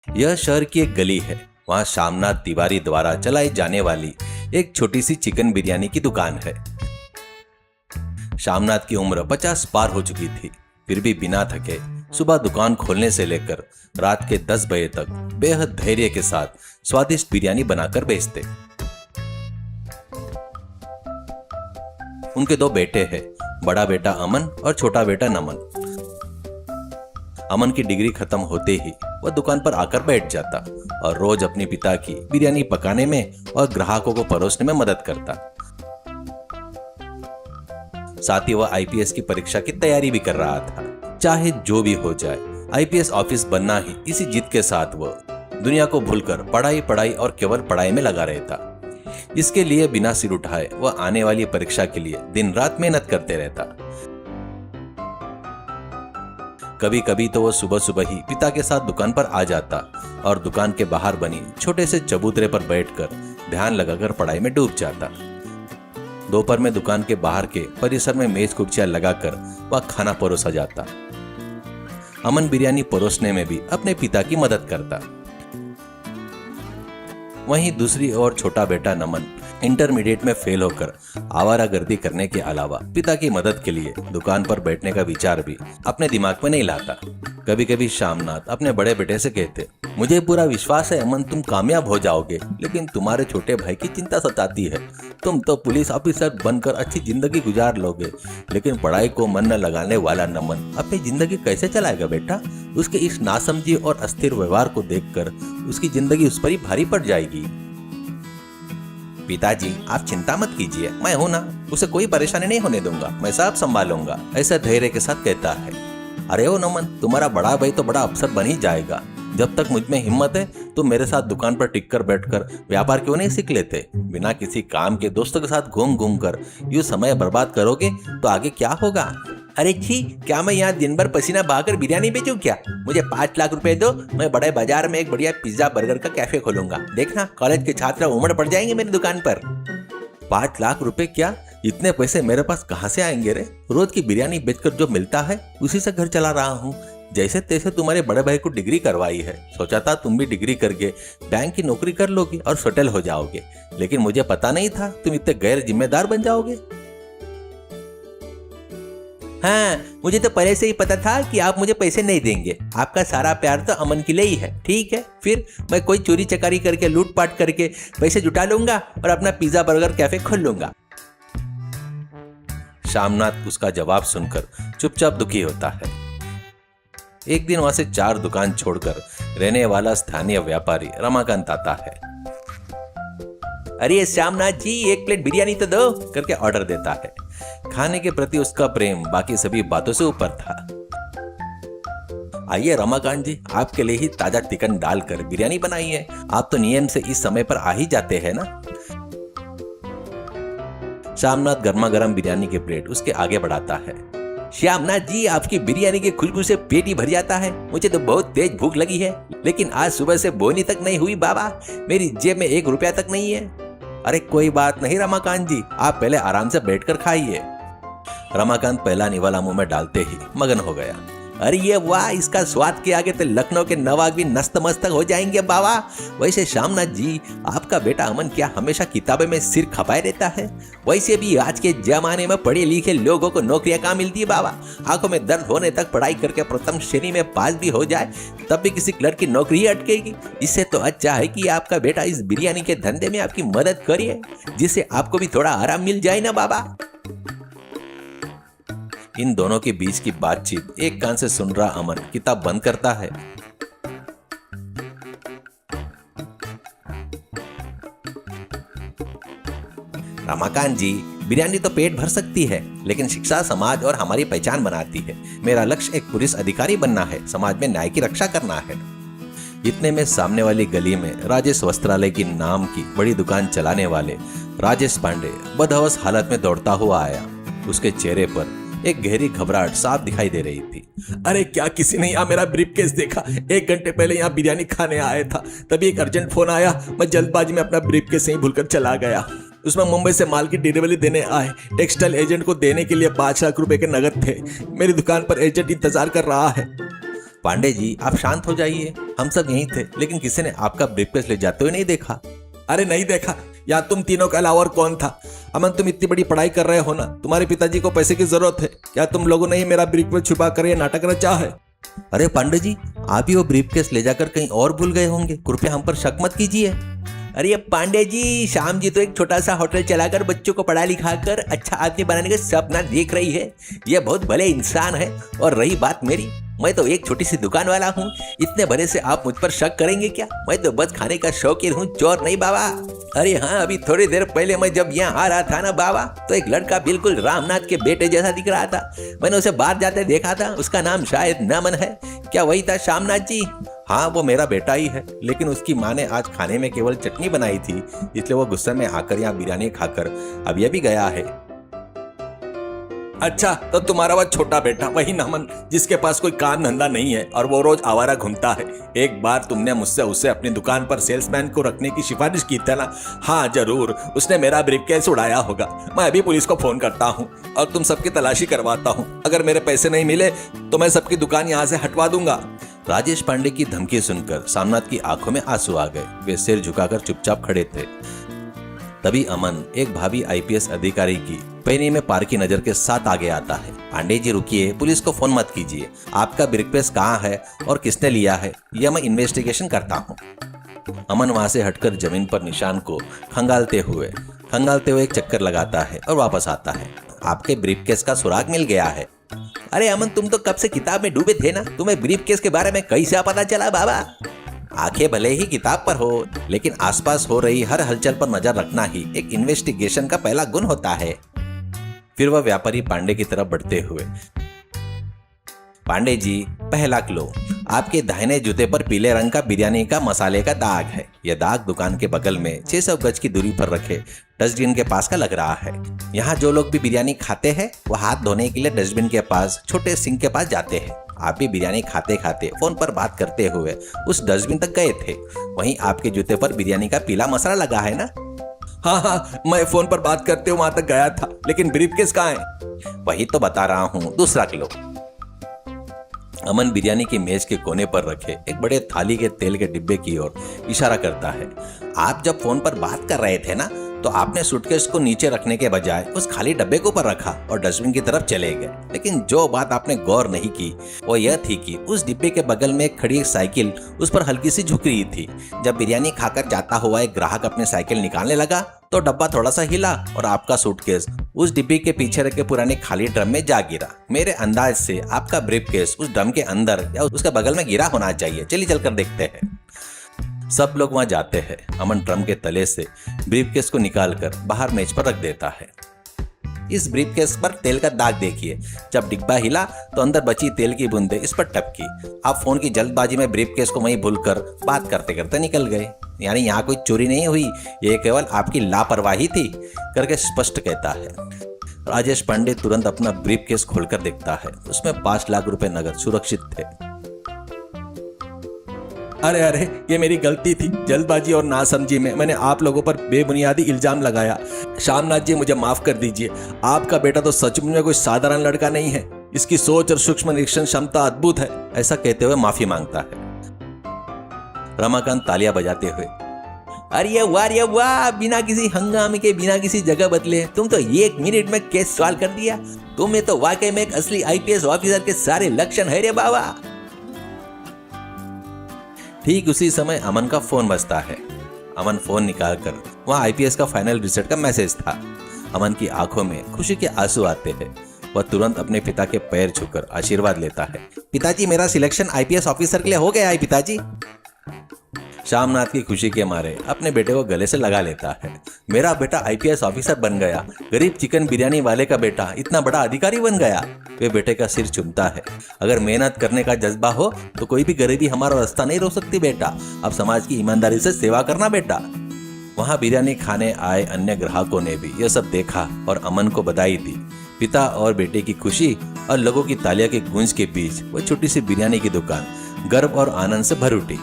यह शहर की एक गली है। वहाँ शामनाथ तिवारी द्वारा चलाई जाने वाली एक छोटी सी चिकन बिरयानी की दुकान है। शामनाथ की उम्र 50 पार हो चुकी थी, फिर भी बिना थके सुबह दुकान खोलने से लेकर रात के 10 बजे तक बेहद धैर्य के साथ स्वादिष्ट बिरयानी बनाकर बेचते। उनके 2 बेटे हैं, बड़ा बेटा अमन और छोटा बेटा नमन। अमन की डिग्री खत्म होते ही वह दुकान पर आकर बैठ जाता और रोज अपने पिता की बिरयानी पकाने में और ग्राहकों को परोसने में मदद करता। साथ ही वह आईपीएस की परीक्षा की तैयारी भी कर रहा था। चाहे जो भी हो जाए, आईपीएस ऑफिस बनना ही इसी जिद के साथ वह दुनिया को भूलकर पढ़ाई पढ़ाई और केवल पढ़ाई में लगा रहता। इसके लिए बिना सिर उठाए वह आने वाली परीक्षा के लिए दिन रात मेहनत करते रहता। कभी कभी तो वह सुबह सुबह ही पिता के साथ दुकान पर आ जाता और दुकान के बाहर बनी छोटे से चबूतरे पर बैठकर ध्यान लगाकर पढ़ाई में डूब जाता। दोपहर में दुकान के बाहर के परिसर में मेज कुर्सियां लगाकर वह खाना परोसा जाता। अमन बिरयानी परोसने में भी अपने पिता की मदद करता। वहीं दूसरी ओर छोटा बेटा नमन इंटरमीडिएट में फेल होकर आवारागर्दी करने के अलावा पिता की मदद के लिए दुकान पर बैठने का विचार भी अपने दिमाग में नहीं लाता। कभी कभी शामनाथ अपने बड़े बेटे से कहते, मुझे पूरा विश्वास है अमन तुम कामयाब हो जाओगे, लेकिन तुम्हारे छोटे भाई की चिंता सताती है। तुम तो पुलिस ऑफिसर बनकर अच्छी जिंदगी गुजार लोगे, लेकिन पढ़ाई को मन न लगाने वाला नमन अपनी जिंदगी कैसे चलाएगा बेटा? उसके इस नासमझी और अस्थिर व्यवहार को देखकर उसकी जिंदगी उस पर ही भारी पड़ जाएगी। पिताजी आप चिंता मत कीजिए, मैं हूं ना, उसे कोई परेशानी नहीं होने दूंगा, मैं सब संभालूंगा, ऐसा धैर्य के साथ कहता है। अरे ओ नमन, तुम्हारा बड़ा भाई तो बड़ा अफसर बन ही जाएगा। जब तक मुझ में हिम्मत है तो मेरे साथ दुकान पर टिक कर बैठकर व्यापार क्यों नहीं सीख लेते? बिना किसी काम के दोस्तों के साथ घूम घूम कर यूं समय बर्बाद करोगे तो आगे क्या होगा? अरे छी, क्या मैं यहाँ दिन भर पसीना बहाकर बिरयानी बेचूं क्या? मुझे 5 लाख रुपए दो, मैं बड़े बाजार में एक बढ़िया पिज्जा बर्गर का कैफे खोलूंगा। देखना कॉलेज के छात्र उमड़ पड़ जाएंगे मेरी दुकान पर। 5 लाख रुपए क्या? इतने पैसे मेरे पास कहाँ से आएंगे रे? रोज की बिरयानी बेचकर जो मिलता है उसी से घर चला रहा हूँ। जैसे तैसे तुम्हारे बड़े भाई को डिग्री करवाई है, सोचा था तुम भी डिग्री करके बैंक की नौकरी कर लोगे और सेटल हो जाओगे, लेकिन मुझे पता नहीं था तुम इतने गैर जिम्मेदार बन जाओगे। हाँ, मुझे तो पहले से ही पता था कि आप मुझे पैसे नहीं देंगे। आपका सारा प्यार तो अमन के लिए ही है। ठीक है, फिर मैं कोई चोरी चकारी करके लूटपाट करके पैसे जुटा लूंगा और अपना पिज्जा बर्गर कैफे खोल लूंगा। शामनाथ उसका जवाब सुनकर चुपचाप दुखी होता है। एक दिन वहां से 4 दुकान छोड़कर रहने वाला स्थानीय व्यापारी रमाकांत आता है। अरे श्यामनाथ जी, 1 प्लेट बिरयानी तो दो करके ऑर्डर देता है। खाने के प्रति उसका प्रेम बाकी सभी बातों से ऊपर था। आइए रमाकांत जी, आपके लिए ही ताजा चिकन डालकर बिरयानी बनाई है। आप तो नियम से इस समय पर आ ही जाते हैं ना। श्यामनाथ गर्मा गर्म बिरयानी के प्लेट उसके आगे बढ़ाता है। श्यामनाथ जी, आपकी बिरयानी की खुशबू से पेट ही भर जाता है। मुझे तो बहुत तेज भूख लगी है, लेकिन आज सुबह से बोनी तक नहीं हुई बाबा। मेरी जेब में 1 रुपया तक नहीं है। अरे कोई बात नहीं रमाकांत जी, आप पहले आराम से बैठकर खाइए। रमाकांत पहला निवाला मुंह में डालते ही मगन हो गया। अरे ये वाह, इसका स्वाद के आगे तो लखनऊ के नवाब भी नस्तमस्तक हो जाएंगे बाबा। वैसे श्यामनाथ जी, आपका बेटा अमन क्या हमेशा किताबें में सिर खपाए रहता है? वैसे भी आज के जमाने में पढ़े लिखे लोगों को नौकरियां कहाँ मिलती है बाबा? आंखों में दर्द होने तक पढ़ाई करके प्रथम श्रेणी में पास भी हो जाए तब भी किसी क्लर्क की नौकरी ही अटकेगी। इससे तो अच्छा है कि आपका बेटा इस बिरयानी के धंधे में आपकी मदद करे, जिससे आपको भी थोड़ा आराम मिल जाए ना बाबा। इन दोनों के बीच की बातचीत एक कान से सुन रहा अमन किताब बंद करता है। रमाकांत जी, बिरयानी तो पेट भर सकती है, लेकिन शिक्षा समाज और हमारी पहचान बनाती है। मेरा लक्ष्य एक पुलिस अधिकारी बनना है, समाज में न्याय की रक्षा करना है। इतने में सामने वाली गली में राजेश वस्त्रालय की नाम की बड़ी दुकान चलाने वाले राजेश पांडे बदहवस हालत में दौड़ता हुआ आया। उसके चेहरे पर एक गहरी घबराहट साफ दिखाई दे रही थी। अरे क्या किसी ने यहाँ मेरा ब्रीफकेस देखा? 1 घंटे पहले यहाँ बिरयानी खाने आया था, तभी एक अर्जेंट फोन आया। मैं जल्दबाजी में अपना ब्रीफकेस यहीं भूलकर चला गया। उसमें मुंबई से माल की डिलीवरी देने आए टेक्सटाइल एजेंट को देने के लिए 5 लाख रुपए के नगद थे। मेरी दुकान पर एजेंट इंतजार कर रहा है। पांडे जी, आप शांत हो जाइए। हम सब यहीं थे, लेकिन किसी ने आपका ब्रीफकेस ले जाते हुए नहीं देखा। अरे नहीं देखा, या तुम तीनों के अलावा और कौन था? अमन, तुम इतनी बड़ी पढ़ाई कर रहे हो ना, तुम्हारे पिताजी को पैसे की जरूरत है। क्या तुम लोगों ने ही मेरा ब्रीफकेस छुपा कर ये नाटक रचा है? अरे पांडे जी, आप ही वो ब्रीफकेस ले जाकर कहीं और भूल गए होंगे, कृपया हम पर शक मत कीजिए। अरे ये पांडे जी, शाम जी तो एक छोटा सा होटल चलाकर बच्चों को पढ़ा लिखा कर अच्छा आदमी बनाने का सपना देख रही है। ये बहुत भले इंसान है। और रही बात मेरी, मैं तो एक छोटी सी दुकान वाला हूँ। इतने बड़े से आप मुझ पर शक करेंगे क्या? मैं तो बस खाने का शौकीन हूँ, चोर नहीं बाबा। अरे हाँ, अभी थोड़ी देर पहले मैं जब यहाँ आ रहा था ना बाबा, तो एक लड़का बिल्कुल रामनाथ के बेटे जैसा दिख रहा था। मैंने उसे बाहर जाते देखा था। उसका नाम शायद नमन है। क्या वही था श्यामनाथ जी? हाँ, वो मेरा बेटा ही है, लेकिन उसकी माँ ने आज खाने में केवल चटनी बनाई थी, इसलिए वो गुस्से में आकर यहाँ बिरयानी खाकर अब ये भी गया है। अच्छा, तो तुम्हारा वह छोटा बेटा वही नमन, जिसके पास कोई काम धंधा नहीं है और वो रोज आवारा घूमता है। एक बार तुमने मुझसे उसे अपनी दुकान पर सेल्समैन को रखने की सिफारिश की थी ना? हाँ जरूर, उसने मेरा ब्रीफकेस उड़ाया होगा। मैं अभी पुलिस को फोन करता हूँ और तुम सबकी तलाशी करवाता हूँ। अगर मेरे पैसे नहीं मिले तो मैं सबकी दुकान यहाँ से हटवा दूंगा। राजेश पांडे की धमकी सुनकर सामनाथ की आंखों में आंसू आ गए। वे सिर झुकाकर चुपचाप खड़े थे। तभी अमन, एक भावी आईपीएस अधिकारी की पैनी में पार की नजर के साथ आगे आता है। पांडे जी रुकिए, पुलिस को फोन मत कीजिए। आपका ब्रीफकेस कहाँ है और किसने लिया है, यह मैं इन्वेस्टिगेशन करता हूँ। अमन वहां से हटकर जमीन पर निशान को खंगालते हुए एक चक्कर लगाता है और वापस आता है। आपके ब्रीफकेस का सुराग मिल गया है। अरे अमन, तुम तो कब से किताब में डूबे थे ना, तुम्हें ब्रीफकेस के बारे में कैसे पता चला बाबा? आंखें भले ही किताब पर हो, लेकिन आसपास हो रही हर हलचल पर नजर रखना ही एक इन्वेस्टिगेशन का पहला गुण होता है। फिर वह व्यापारी पांडे की तरफ बढ़ते हुए, पांडे जी, पहला क्लो, आपके दाहिने जूते पर पीले रंग का बिरयानी का मसाले का दाग है। यह दाग दुकान के बगल में 600 गज की दूरी पर रखे डस्टबिन के पास का लग रहा है। यहाँ जो लोग भी बिरयानी खाते हैं वो हाथ धोने के लिए डस्टबिन के पास छोटे सिंक के पास जाते हैं। आप भी बिरयानी खाते खाते फोन पर बात करते हुए उस डस्टबिन तक गए थे। वहीं आपके जूते पर बिरयानी का पीला मसाला लगा है ना? हाँ, मैं फोन पर बात करते हुए वहां तक गया था, लेकिन ब्रीफकेस कहाँ है? वही तो बता रहा हूँ, दूसरा किलो। अमन बिरयानी की मेज के कोने पर रखे एक बड़े थाली के तेल के डिब्बे की ओर इशारा करता है। आप जब फोन पर बात कर रहे थे ना, तो आपने सूटकेस को नीचे रखने के बजाय उस खाली डब्बे के ऊपर रखा और डस्टबिन की तरफ चले गए। लेकिन जो बात आपने गौर नहीं की वो यह थी कि उस डिब्बे के बगल में एक खड़ी एक साइकिल उस पर हल्की सी झुक रही थी। जब बिरयानी खाकर जाता हुआ एक ग्राहक अपनी साइकिल निकालने लगा तो डब्बा थोड़ा सा हिला और आपका सूटकेस उस डिब्बे के पीछे रखे पुराने खाली ड्रम में जा गिरा। मेरे अंदाज से आपका ब्रीफकेस उस ड्रम के अंदर या उसके बगल में गिरा होना चाहिए। चलिए चलकर देखते हैं। सब लोग वहां जाते हैं। अमन ड्रम के तले से ब्रीफकेस को निकालकर बाहर मेज पर रख देता है। इस ब्रीफकेस पर तेल का दाग देखिए। जब डिब्बा हिला तो अंदर बची तेल की बूंदें इस पर टपकी। आप फोन की जल्दबाजी में ब्रीफकेस को वहीं भूलकर बात करते करते निकल गए। यानी यहाँ कोई चोरी नहीं हुई, ये केवल आपकी लापरवाही थी करके स्पष्ट कहता है। राजेश पांडे तुरंत अपना ब्रीफकेस खोलकर देखता है। उसमें 5 लाख रुपए नगद सुरक्षित थे। अरे, ये मेरी गलती थी। जल्दबाजी और नासमझी में मैंने आप लोगों पर बेबुनियादी इल्जाम लगाया। श्यामनाथ जी, मुझे माफ कर दीजिए। आपका बेटा तो सचमुच में कोई साधारण लड़का नहीं है। इसकी सोच और सूक्ष्म निरीक्षण क्षमता अद्भुत है। ऐसा कहते हुए माफी मांगता है। रमाकांत तालियां बजाते हुए, अरे वाह, बिना किसी हंगामे के, बिना किसी जगह बदले तुम तो 1 मिनट में केस सॉल्व कर दिया। तुम्हें तो वाकई में एक असली आईपीएस ऑफिसर के सारे लक्षण है रे बाबा। ठीक उसी समय अमन का फोन बजता है। अमन फोन निकालकर वहाँ आईपीएस का फाइनल रिजल्ट का मैसेज था। अमन की आंखों में खुशी के आंसू आते हैं। वह तुरंत अपने पिता के पैर छूकर आशीर्वाद लेता है। पिताजी, मेरा सिलेक्शन आईपीएस ऑफिसर के लिए हो गया है पिताजी। श्यामनाथ की खुशी के मारे अपने बेटे को गले से लगा लेता है। मेरा बेटा आईपीएस ऑफिसर बन गया। गरीब चिकन बिरयानी वाले का बेटा इतना बड़ा अधिकारी बन गया। वे बेटे का सिर चूमता है। अगर मेहनत करने का जज्बा हो तो कोई भी गरीबी हमारा रास्ता नहीं रोक सकती बेटा। अब समाज की ईमानदारी से सेवा करना बेटा। वहां बिरयानी खाने आए अन्य ग्राहकों ने भी यह सब देखा और अमन को बधाई दी। पिता और बेटे की खुशी और लोगों की तालियां की गूंज के बीच वह छोटी सी बिरयानी की दुकान गर्व और आनंद से भर उठी।